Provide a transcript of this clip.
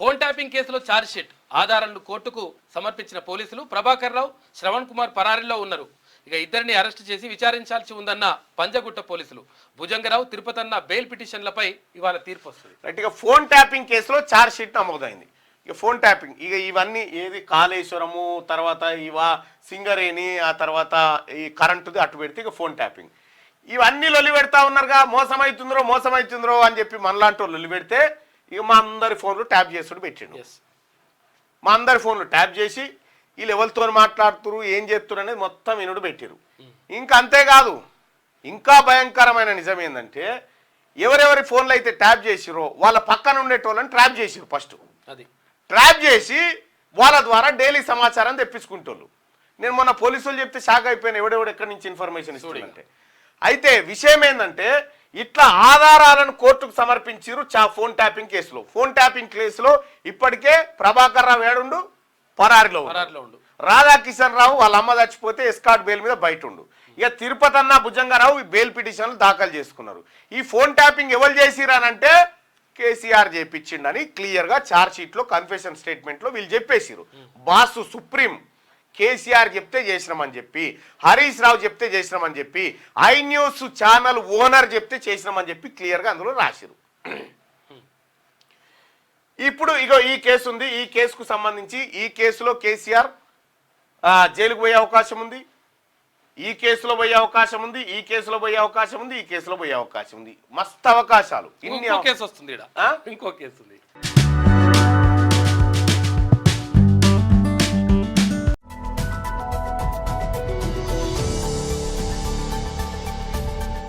Phone tapping కేసులో chargesheet ఆధారాలను కోర్టుకు సమర్పించిన పోలీసులు ప్రభాకర్ రావు, శ్రవణ్ కుమార్ పరారీలో ఉన్నారు. ఇక ఇద్దరిని అరెస్ట్ చేసి విచారించాల్సి ఉందన్న పంజగుట్ట పోలీసులు. భుజంగరావు, తిరుపతన్న బెయిల్ పిటిషన్లపై ఇవాళ తీర్పు వస్తుంది. రైట్. ఇక ఫోన్ ట్యాపింగ్ కేసులో ఛార్జ్షీట్ నమోదైంది. ఇక ఫోన్ ట్యాపింగ్ ఇక ఇవన్నీ ఏది కాళేశ్వరము, తర్వాత ఇవా సింగరేణి, ఆ తర్వాత ఈ కరెంటుది అటు పెడితే ఇక ఫోన్ ట్యాపింగ్ ఇవన్నీ లొల్లి పెడతా ఉన్నారుగా. మోసమవుతుందో అని చెప్పి మనలాంటి వాళ్ళు లొల్లి పెడితే ఇక మా అందరి ఫోన్లు ట్యాప్ చేసుడు పెట్టిండు. మా అందరి ఫోన్లు ట్యాప్ చేసి వీళ్ళు ఎవరితో మాట్లాడుతురు, ఏం చేస్తున్నారు అనేది మొత్తం వినుడు పెట్టిరు. ఇంకా అంతేకాదు, ఇంకా భయంకరమైన నిజం ఏంటంటే ఎవరెవరి ఫోన్లు అయితే ట్యాప్ చేసిరో వాళ్ళ పక్కన ఉండేటోళ్ళని ట్రాప్ చేసిరు. ఫస్ట్ అది ట్రాప్ చేసి వాళ్ళ ద్వారా డైలీ సమాచారం తెప్పించుకుంటోళ్ళు. నేను మొన్న పోలీసులు చెప్తే షాక్ అయిపోయాను, ఎవడెవడు ఎక్కడి నుంచి ఇన్ఫర్మేషన్ ఇస్తుందంటే. అయితే విషయం ఏంటంటే ఇట్లా ఆధారాలను కోర్టుకు సమర్పించారు ఫోన్ ట్యాపింగ్ కేసులో. ఫోన్ ట్యాపింగ్ కేసులో ఇప్పటికే ప్రభాకర్ రావు ఏడుండు, పరారిలో ఉండు. రాధాకిషన్ రావు వాళ్ళ అమ్మ చచ్చిపోతే ఎస్కాట్ బెయిల్ మీద బయట ఉండు. ఇక తిరుపతన్న, భుజంగరావు ఈ బెయిల్ పిటిషన్లు దాఖలు చేసుకున్నారు. ఈ ఫోన్ ట్యాపింగ్ ఎవరు చేసిరానంటే కేసీఆర్ చేపించిండని క్లియర్గా ఛార్జ్ షీట్లో కన్ఫెషన్ స్టేట్మెంట్లో వీళ్ళు చెప్పేసిరు. బాసు సుప్రీం కేసీఆర్ చెప్తే చేసినామని చెప్పి, హరీష్ రావు చెప్తే చేసినామని చెప్పి, ఐ న్యూస్ ఛానల్ ఓనర్ చెప్తే చేసినామని చెప్పి క్లియర్గా అందులో రాసిరు. ఇప్పుడు ఇగో ఈ కేసు ఉంది. ఈ కేసుకు సంబంధించి ఈ కేసులో కేసీఆర్ జైలుకు పోయే అవకాశం ఉంది, ఈ కేసులో పోయే అవకాశం ఉంది, ఈ కేసులో పోయే అవకాశం ఉంది, ఈ కేసులో పోయే అవకాశం ఉంది. మస్తు అవకాశాలు. ఇంకో కేసు వస్తుంది, ఇంకో కేసు ఉంది.